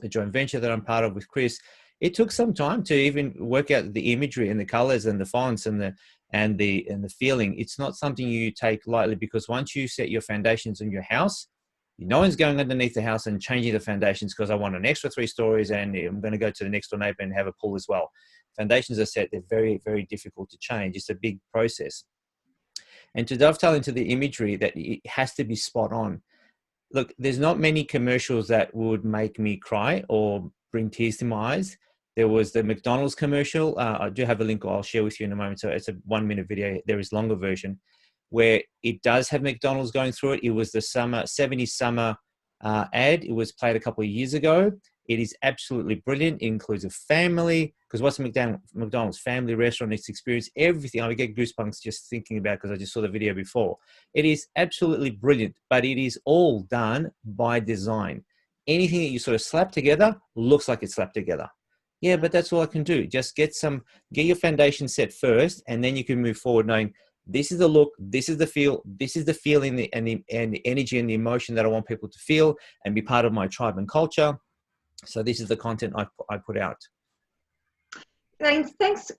joint venture that I'm part of with Chris. It took some time to even work out the imagery and the colors and the fonts and the feeling. It's not something you take lightly, because once you set your foundations in your house, no one's going underneath the house and changing the foundations because I want an extra 3 stories and I'm going to go to the next door neighbor and have a pool as well. Foundations are set. They're very, very difficult to change. It's a big process. And to dovetail into the imagery, that it has to be spot on. Look, there's not many commercials that would make me cry or bring tears to my eyes. There was the McDonald's commercial. I do have a link I'll share with you in a moment. So it's a 1-minute video. There is longer version where it does have McDonald's going through it. It was the 70s summer ad. It was played a couple of years ago. It is absolutely brilliant. It includes a family, because what's McDonald's family restaurant, its experience, everything. I would get goosebumps just thinking about it because I just saw the video before. It is absolutely brilliant, but it is all done by design. Anything that you sort of slap together looks like it's slapped together. Yeah, but that's all I can do. Just get your foundation set first, and then you can move forward knowing This is the look, this is the feel, this is the feeling and the energy and the emotion that I want people to feel and be part of my tribe and culture. So this is the content I put out. Thanks,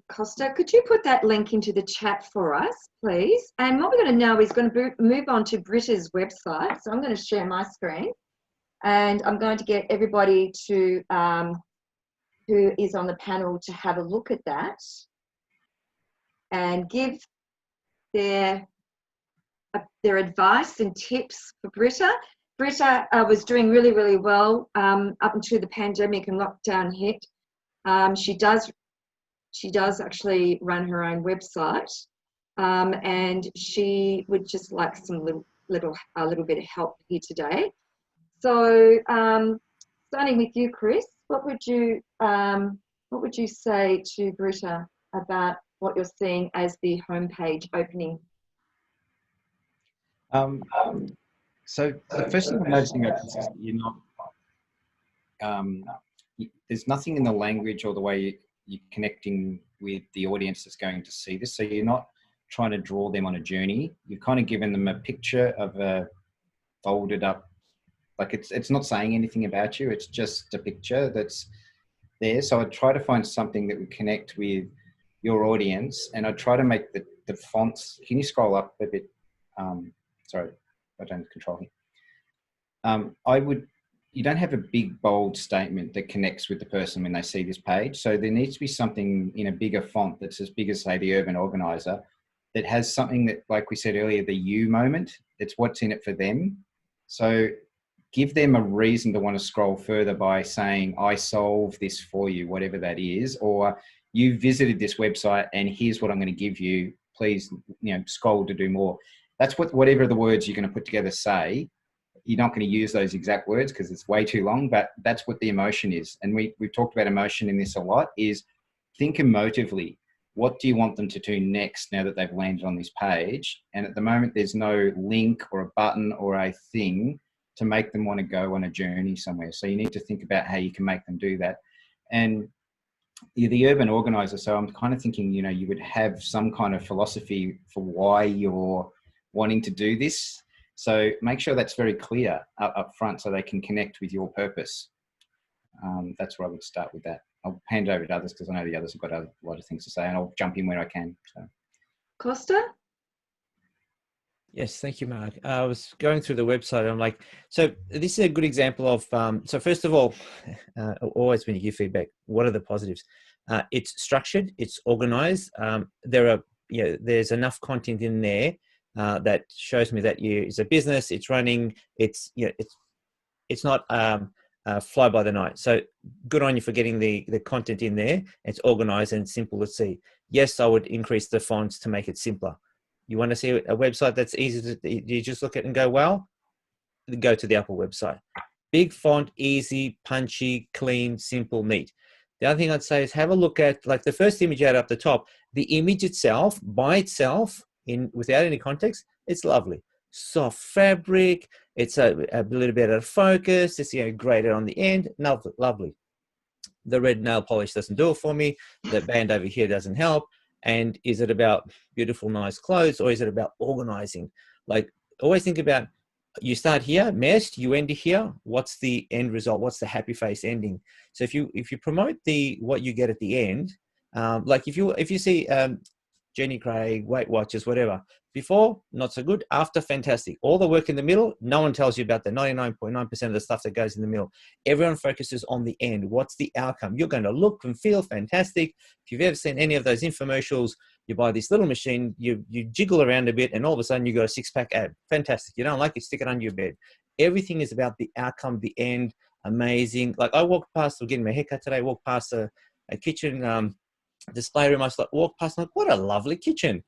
Costa. Could you put that link into the chat for us, please? And what we're going to now is going to move on to Britta's website. So I'm going to share my screen, and I'm going to get everybody to who is on the panel to have a look at that and give their advice and tips for Britta. Britta was doing really, really well up until the pandemic and lockdown hit. She does actually run her own website, and she would just like some a little bit of help here today. So, starting with you, Chris, what would you say to Britta about what you're seeing as the homepage opening? So the first thing I'm noticing is that you're not. There's nothing in the language or the way you're connecting with the audience that's going to see this. So you're not trying to draw them on a journey. You've kind of given them a picture of a folded up, like it's not saying anything about you. It's just a picture that's there. So I try to find something that would connect with your audience, and I try to make the fonts. Can you scroll up a bit? Sorry, I don't control here. You don't have a big, bold statement that connects with the person when they see this page. So there needs to be something in a bigger font that's as big as, say, the Urban Organizer, that has something that, like we said earlier, the you moment. It's what's in it for them. So give them a reason to want to scroll further by saying, I solve this for you, whatever that is, or you visited this website and here's what I'm going to give you. Please, scroll to do more. That's whatever the words you're going to put together say. You're not going to use those exact words because it's way too long, but that's what the emotion is. And we've talked about emotion in this a lot, is think emotively. What do you want them to do next now that they've landed on this page? And at the moment, there's no link or a button or a thing to make them want to go on a journey somewhere. So you need to think about how you can make them do that. And you're the Urban Organizer, so I'm kind of thinking, you would have some kind of philosophy for why you're wanting to do this. So make sure that's very clear up front so they can connect with your purpose. That's where I would start with that. I'll hand over to others because I know the others have got a lot of things to say, and I'll jump in where I can. So. Costa? Yes, thank you, Marg. I was going through the website. I'm like, so this is a good example of, so first of all, always when you give feedback, what are the positives? It's structured, it's organized. There's enough content in there that shows me that it's a business, it's running, it's not fly by the night. So good on you for getting the content in there. It's organized and simple to see. Yes, I would increase the fonts to make it simpler. You want to see a website that's easy to, you just look at it and go, well, go to the Apple website. Big font, easy, punchy, clean, simple, neat. The other thing I'd say is have a look at, like the first image out up the top, the image itself, by itself, without any context, it's lovely. Soft fabric, it's a little bit out of focus, it's graded on the end, lovely. The red nail polish doesn't do it for me, the band over here doesn't help. And is it about beautiful, nice clothes, or is it about organizing? Like, always think about, you start here, mess, you end here, what's the end result? What's the happy face ending? So if you promote what you get at the end, like if you see Jenny Craig, Weight Watchers, whatever. Before, not so good. After, fantastic. All the work in the middle, no one tells you about the 99.9% of the stuff that goes in the middle. Everyone focuses on the end. What's the outcome? You're going to look and feel fantastic. If you've ever seen any of those infomercials, you buy this little machine, you jiggle around a bit, and all of a sudden you got a six-pack ab. Fantastic. You don't like it, stick it under your bed. Everything is about the outcome, the end. Amazing. Like I walked past, getting my haircut today, walked past a kitchen display room. I walked past, I'm like, what a lovely kitchen.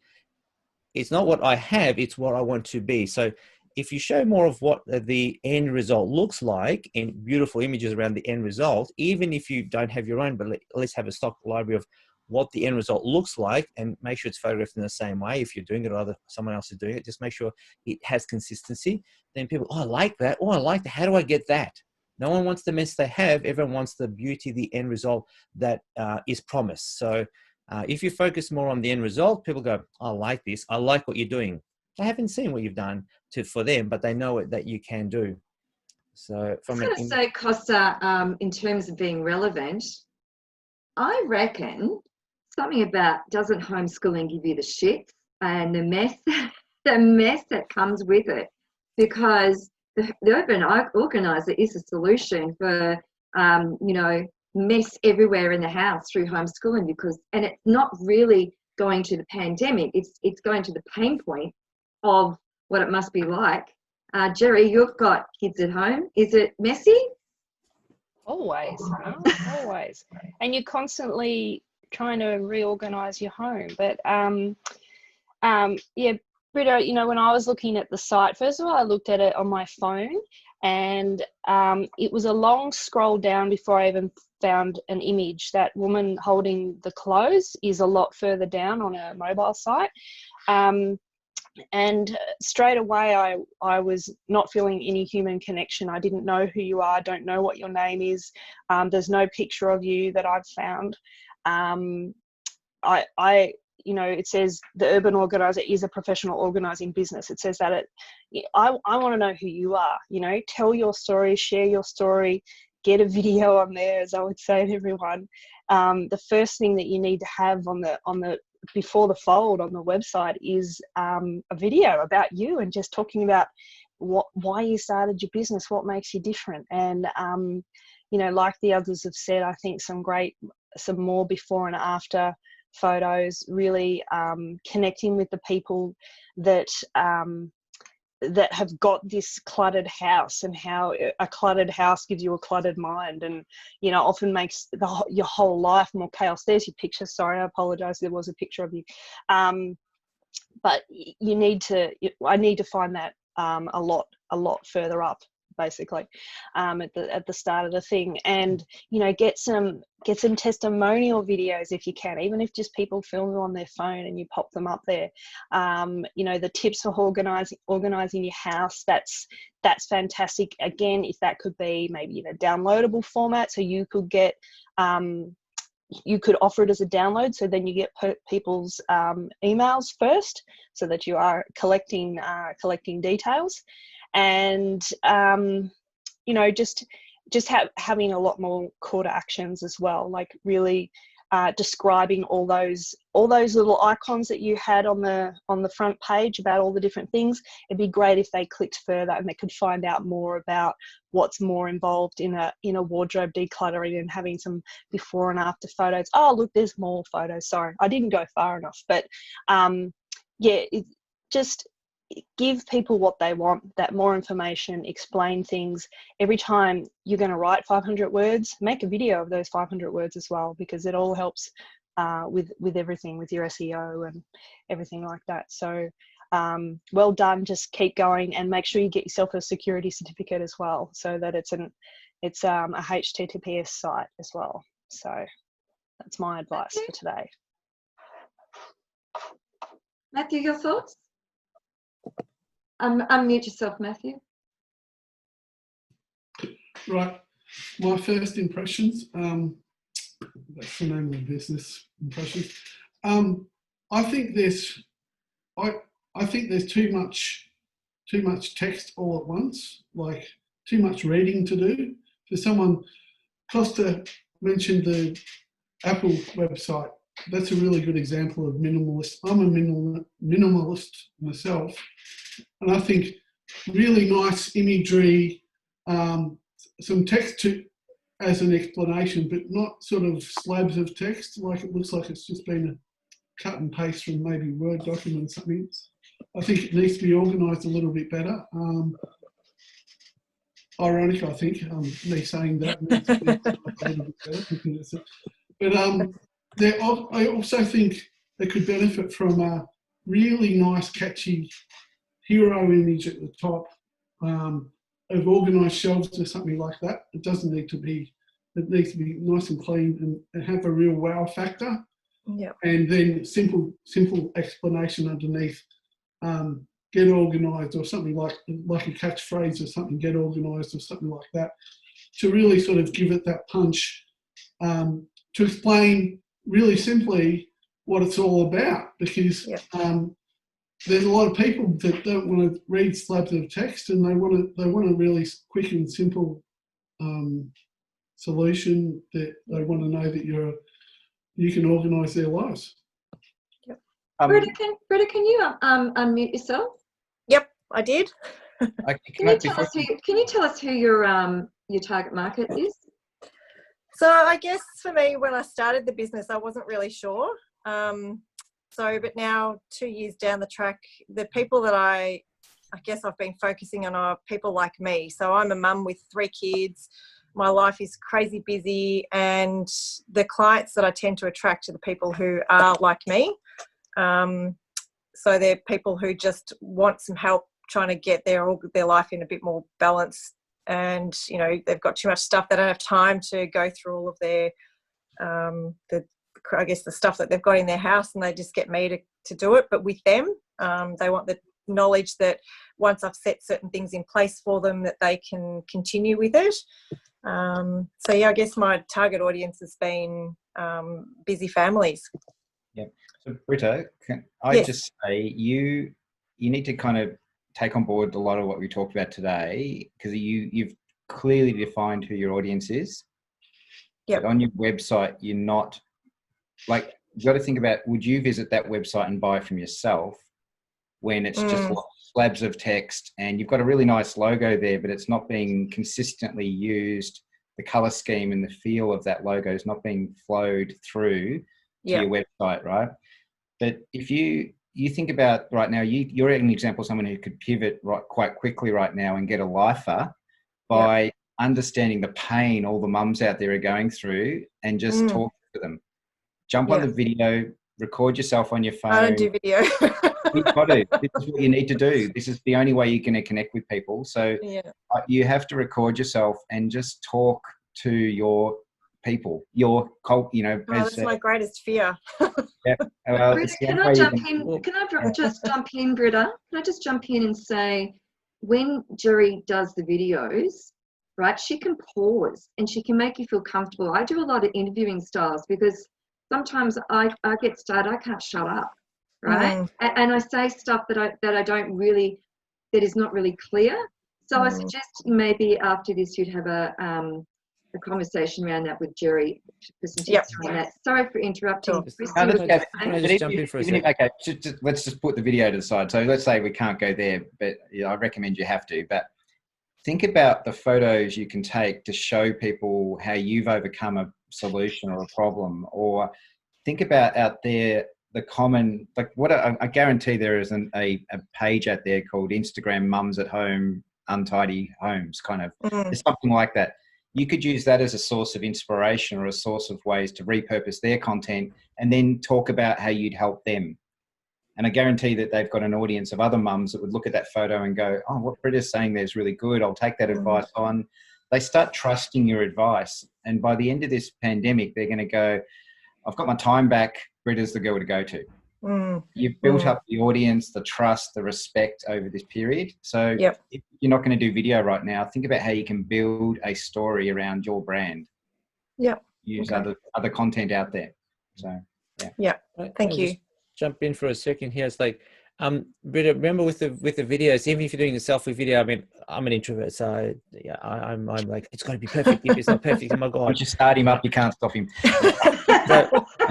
It's not what I have, it's what I want to be. So if you show more of what the end result looks like in beautiful images around the end result, even if you don't have your own, but at least have a stock library of what the end result looks like, and make sure it's photographed in the same way. If you're doing it or someone else is doing it, just make sure it has consistency. Then people, oh, I like that. Oh, I like that. How do I get that? No one wants the mess they have. Everyone wants the beauty, the end result that is promised. So If you focus more on the end result, people go, I like this. I like what you're doing. They haven't seen what you've done for them, but they know that you can do. So I from was going to say, Costa, in terms of being relevant, I reckon something about doesn't homeschooling give you the shits and the mess that comes with it, because the urban organizer is a solution for mess everywhere in the house through homeschooling, and it's not really going to the pandemic, it's going to the pain point of what it must be like. Jerry, you've got kids at home. Is it messy? Always, always. And you're constantly trying to reorganize your home. But yeah, Britta, when I was looking at the site, first of all, I looked at it on my phone, and it was a long scroll down before I even found an image. That woman holding the clothes is a lot further down on a mobile site. And straight away I was not feeling any human connection. I didn't know who you are, don't know what your name is. There's no picture of you that I've found. It says the urban organizer is a professional organising business. It says that I want to know who you are. Tell your story, share your story, get a video on there, as I would say to everyone. The first thing that you need to have on the before the fold on the website is a video about you, and just talking about why you started your business, what makes you different. And like the others have said, I think some more before and after photos, really connecting with the people that have got this cluttered house, and how a cluttered house gives you a cluttered mind, and often makes your whole life more chaos. There's your picture. Sorry, I apologize, there was a picture of you. But I need to find that a lot further up, basically, at the start of the thing. And get some testimonial videos if you can, even if just people film them on their phone and you pop them up there. The tips for organizing your house, that's fantastic. Again, if that could be maybe in a downloadable format, so you could get you could offer it as a download, so then you get people's emails first, so that you are collecting details. And having a lot more call to actions as well, like really describing all those little icons that you had on the front page about all the different things. It'd be great if they clicked further and they could find out more about what's more involved in a wardrobe decluttering, and having some before and after photos. Oh, look, there's more photos. Sorry, I didn't go far enough, but just give people what they want, that more information, explain things. Every time you're going to write 500 words, make a video of those 500 words as well, because it all helps with everything, with your SEO and everything like that. So well done, just keep going, and make sure you get yourself a security certificate as well, so that it's a HTTPS site as well. So that's my advice for today. Matthew, your thoughts? Unmute yourself, Matthew. Right. My first impressions, that's the name of the business, impressions. I think there's too much text all at once, like too much reading to do. For someone, Costa mentioned the Apple website. That's a really good example of minimalist. I'm a minimalist myself, and I think really nice imagery, some text as an explanation, but not sort of slabs of text, like it looks like it's just been a cut and paste from maybe Word document or something. I think it needs to be organised a little bit better. Ironic, I think, me saying that needs to be a little bit better. But I also think they could benefit from a really nice, catchy hero image at the top of organised shelves or something like that. It doesn't need to be. It needs to be nice and clean and have a real wow factor. Yeah. And then simple explanation underneath. Get organised, or something like a catchphrase or something. Get organised or something like that, to really sort of give it that punch. To explain really simply what it's all about, because there's a lot of people that don't want to read slabs of text, and they want a really quick and simple solution, that they want to know that you can organise their lives. Britta, can you unmute yourself? Yep, I did. Can you tell us who your target market is? So I guess for me, when I started the business, I wasn't really sure. But now 2 years down the track, the people that I guess I've been focusing on are people like me. So I'm a mum with 3 kids. My life is crazy busy, and the clients that I tend to attract are the people who are like me. So they're people who just want some help trying to get their life in a bit more balance, and they've got too much stuff. They don't have time to go through all of their the stuff that they've got in their house, and they just get me to do it. But with them, they want the knowledge that once I've set certain things in place for them, that they can continue with it. I guess my target audience has been busy families. Yeah. So Britta, can I just say you need to kind of take on board a lot of what we talked about today, because you've clearly defined who your audience is. Yep. But on your website, you're not, like, you've got to think about, would you visit that website and buy from yourself when it's just slabs of text, and you've got a really nice logo there, but it's not being consistently used. The color scheme and the feel of that logo is not being flowed through to your website, right? But if you think about right now, you're an example of someone who could pivot quite quickly right now and get a lifer by understanding the pain all the mums out there are going through, and just talk to them. Jump on the video, record yourself on your phone. I don't do video. You've got to. This is what you need to do. This is the only way you're going to connect with people. So you have to record yourself and just talk to your people, your cult, that's my greatest fear. Britta, can I just jump in, Britta? Can I just jump in and say, when Jerry does the videos, right, she can pause and she can make you feel comfortable. I do a lot of interviewing styles, because sometimes I get started, I can't shut up, right? And I say stuff that is not really clear. So I suggest maybe after this you'd have a conversation around that with Jerry for some tips on that. Sorry for interrupting. Can I just jump in for a second? Okay, let's just put the video to the side. So let's say we can't go there, but I recommend you have to. But think about the photos you can take to show people how you've overcome a solution or a problem, or think about out there the common, like what I guarantee there is a page out there called Instagram Mums at Home Untidy Homes, kind of. There's something like that. You could use that as a source of inspiration or a source of ways to repurpose their content, and then talk about how you'd help them. And I guarantee that they've got an audience of other mums that would look at that photo and go, oh, what Britta's saying there is really good. I'll take that advice on. They start trusting your advice. And by the end of this pandemic, they're going to go, I've got my time back. Britta's the girl to go to. You've built up the audience, the trust, the respect over this period. So if you're not going to do video right now, think about how you can build a story around your brand. Use other content out there. So Thank you. Jump in for a second here. It's like, Britta, remember with the videos, even if you're doing a selfie video, I mean, I'm an introvert, so I'm like, it's got to be perfect. If it's not perfect, oh my God. Once you start him up, you can't stop him.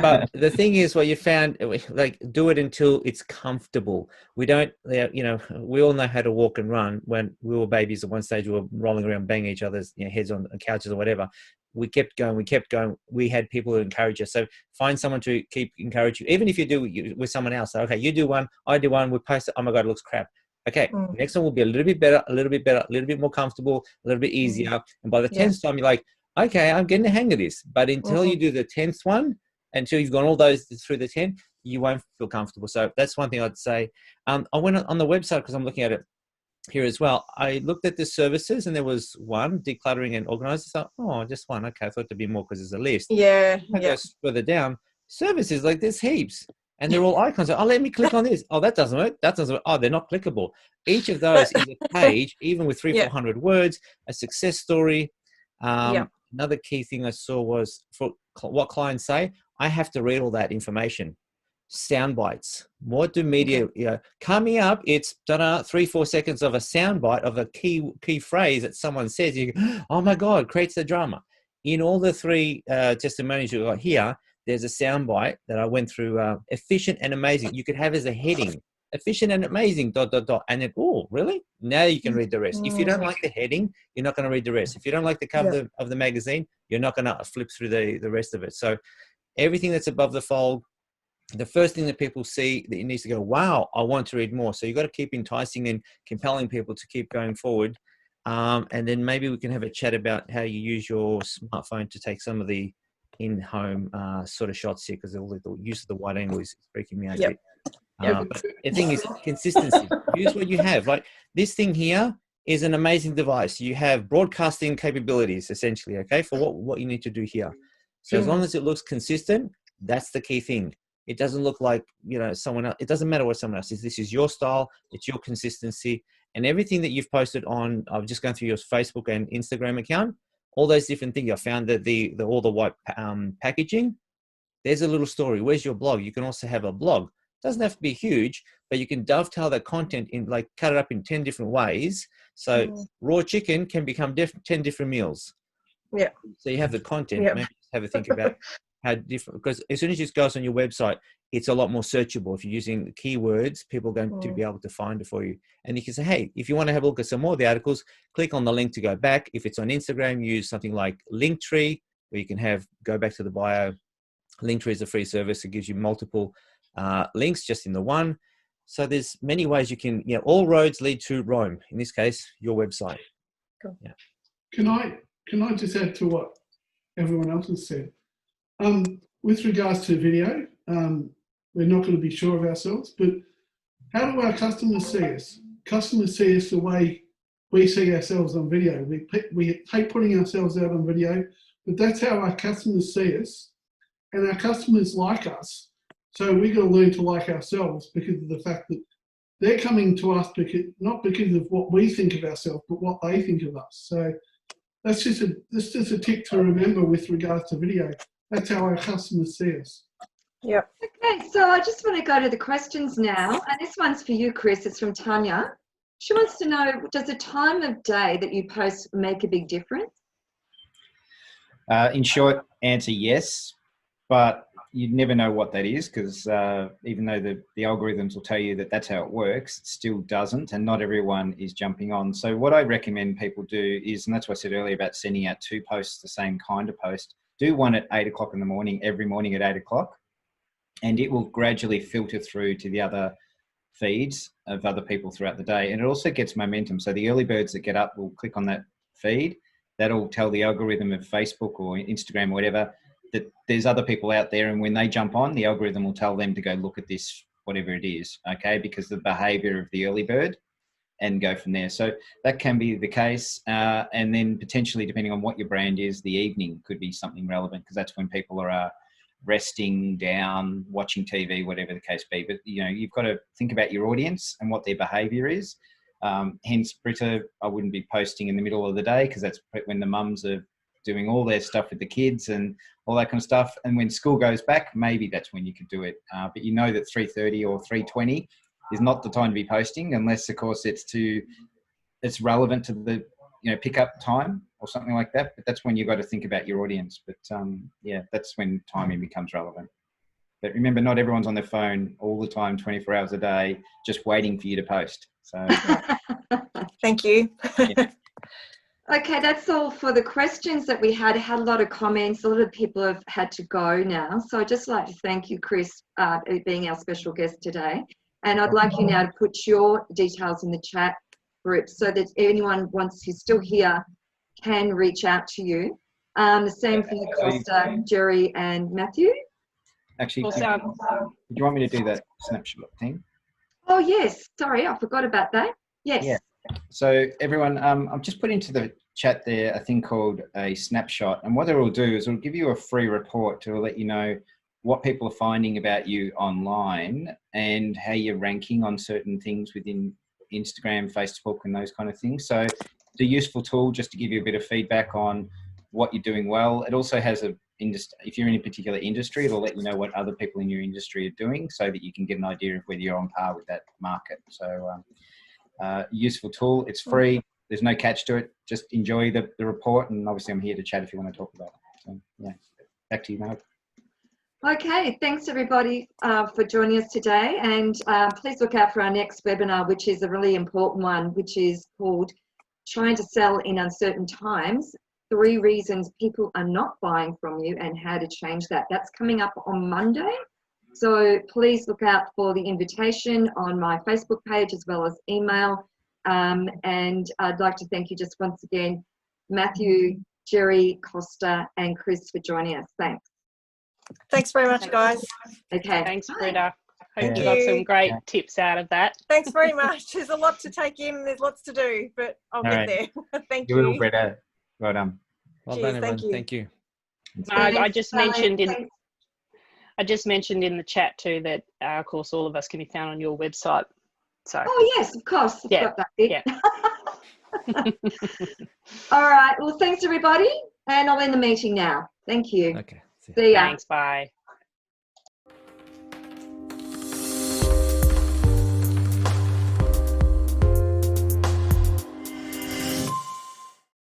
But the thing is, what you found, like, do it until it's comfortable. We don't, we all know how to walk and run. When we were babies, at one stage, we were rolling around, banging each other's heads on couches or whatever. We kept going. We had people who encourage us. So find someone to keep encourage you, even if you do with someone else. So, okay, you do one, I do one. We post it. Oh my God, it looks crap. Okay, next one will be a little bit better, a little bit more comfortable, a little bit easier. And by the 10th time, you're like, okay, I'm getting the hang of this. But until you do the 10th one, until you've gone all those through the 10, you won't feel comfortable. So that's one thing I'd say. I went on the website because I'm looking at it here as well. I looked at the services and there was one, decluttering and organizing. So, just one. Okay, I thought there'd be more because there's a list. I go further down. Services, like there's heaps. And they're all icons. Let me click on this. Oh, that doesn't work. That doesn't work. Oh, they're not clickable. Each of those is a page, even with 300-400 words, a success story. Another key thing I saw was for what clients say, I have to read all that information. sound bites. What do media, coming up, it's 3-4 seconds of a sound bite of a key phrase that someone says. You go, oh my God, creates the drama. In all the 3 testimonials you got here, there's a sound bite that I went through, efficient and amazing. You could have as a heading, efficient and amazing, ... And then, oh, really? Now you can read the rest. If you don't like the heading, you're not going to read the rest. If you don't like the cover of the magazine, you're not going to flip through the rest of it. So everything that's above the fold, the first thing that people see, that it needs to go, wow, I want to read more. So you've got to keep enticing and compelling people to keep going forward. And then maybe we can have a chat about how you use your smartphone to take some of the in-home sort of shots here, because the use of the wide angle is freaking me out a bit. But the thing is consistency. Use what you have. Like this thing here is an amazing device. You have broadcasting capabilities, essentially, okay, for what you need to do here. So as long as it looks consistent, that's the key thing. It doesn't look like, someone else. It doesn't matter what someone else is. This is your style. It's your consistency. And everything that you've posted on, I've just gone through your Facebook and Instagram account, all those different things. I found that all the white packaging, there's a little story. Where's your blog? You can also have a blog. It doesn't have to be huge, but you can dovetail that content in, like cut it up in 10 different ways. So raw chicken can become 10 different meals. Yeah. So you have the content. Maybe just have a think about how different, because as soon as it goes on your website, it's a lot more searchable. If you're using the keywords, people are going to be able to find it for you. And you can say, hey, if you want to have a look at some more of the articles, click on the link to go back. If it's on Instagram, use something like Linktree, where you can go back to the bio. Linktree is a free service. It gives you multiple links just in the one. So there's many ways you can, all roads lead to Rome. In this case, your website. Cool. Yeah. Can I just add to what everyone else has said? With regards to video, we're not going to be sure of ourselves, but how do our customers see us? Customers see us the way we see ourselves on video. We hate putting ourselves out on video, but that's how our customers see us, and our customers like us. So we've got to learn to like ourselves because of the fact that they're coming to us not because of what we think of ourselves, but what they think of us. So that's just a tip to remember with regards to video. That's how our customers see us. Yeah. Okay, so I just want to go to the questions now. And this one's for you, Chris. It's from Tanya. She wants to know, does the time of day that you post make a big difference? In short answer, yes. But you never know what that is, because even though the algorithms will tell you that that's how it works, it still doesn't, and not everyone is jumping on. So what I recommend people do is, and that's what I said earlier about sending out 2 posts, the same kind of post, do one at 8 o'clock in the morning, every morning at 8 o'clock, and it will gradually filter through to the other feeds of other people throughout the day. And it also gets momentum. So the early birds that get up will click on that feed. That'll tell the algorithm of Facebook or Instagram or whatever that there's other people out there, and when they jump on, the algorithm will tell them to go look at this, whatever it is, okay, because of the behavior of the early bird, and go from there. So that can be the case. And then potentially, depending on what your brand is, the evening could be something relevant, because that's when people are resting down, watching TV, whatever the case be. But, you've got to think about your audience and what their behavior is. Hence, Britta, I wouldn't be posting in the middle of the day, because that's when the mums are doing all their stuff with the kids and all that kind of stuff. And when school goes back, maybe that's when you could do it. But that 3:30 or 3:20 is not the time to be posting, unless, of course, it's relevant to the pickup time or something like that. But that's when you've got to think about your audience. But that's when timing becomes relevant. But remember, not everyone's on their phone all the time, 24 hours a day, just waiting for you to post. So Thank you. Yeah. Okay, that's all for the questions that we had. I had a lot of comments. A lot of people have had to go now. So I'd just like to thank you, Chris, being our special guest today. And I'd like you now to put your details in the chat group so that anyone who's still here can reach out to you. The same for you, Costa, Jerry, and Matthew. Actually, do you want me to do that snapshot thing? Oh, yes. Sorry, I forgot about that. Yes. Yeah. So everyone, I've just put into the chat there a thing called a snapshot. And what it will do is it'll give you a free report to let you know what people are finding about you online and how you're ranking on certain things within Instagram, Facebook, and those kind of things. So it's a useful tool just to give you a bit of feedback on what you're doing well. It also has if you're in a particular industry, it'll let you know what other people in your industry are doing so that you can get an idea of whether you're on par with that market. So useful tool. It's free. There's no catch to it. Just enjoy the report. And obviously I'm here to chat if you want to talk about it. So yeah, back to you, Marg. Okay, thanks everybody for joining us today, and please look out for our next webinar, which is a really important one, which is called Trying to Sell in Uncertain Times, 3 Reasons People Are Not Buying From You and How to Change That. That's coming up on Monday, so please look out for the invitation on my Facebook page as well as email, and I'd like to thank you just once again, Matthew, Jerry, Costa and Chris for joining us. Thanks. Thanks very much, guys. Okay. Thanks, Bye. Britta. Hope Thank you got some you. great tips out of that. Thanks very much. There's a lot to take in. There's lots to do, but I'll get there. Thank You will, you. Britta. Well done. Well Cheers, done, thank everyone. you. Thank you. Marg, I Thanks, just bye. mentioned in Thanks. in the chat too that of course all of us can be found on your website. So Oh yes, of course. I've Yeah, got that bit. yeah. All right. Well, thanks everybody, and I'll end the meeting now. Thank you. Okay. See ya. See ya. Thanks. Bye.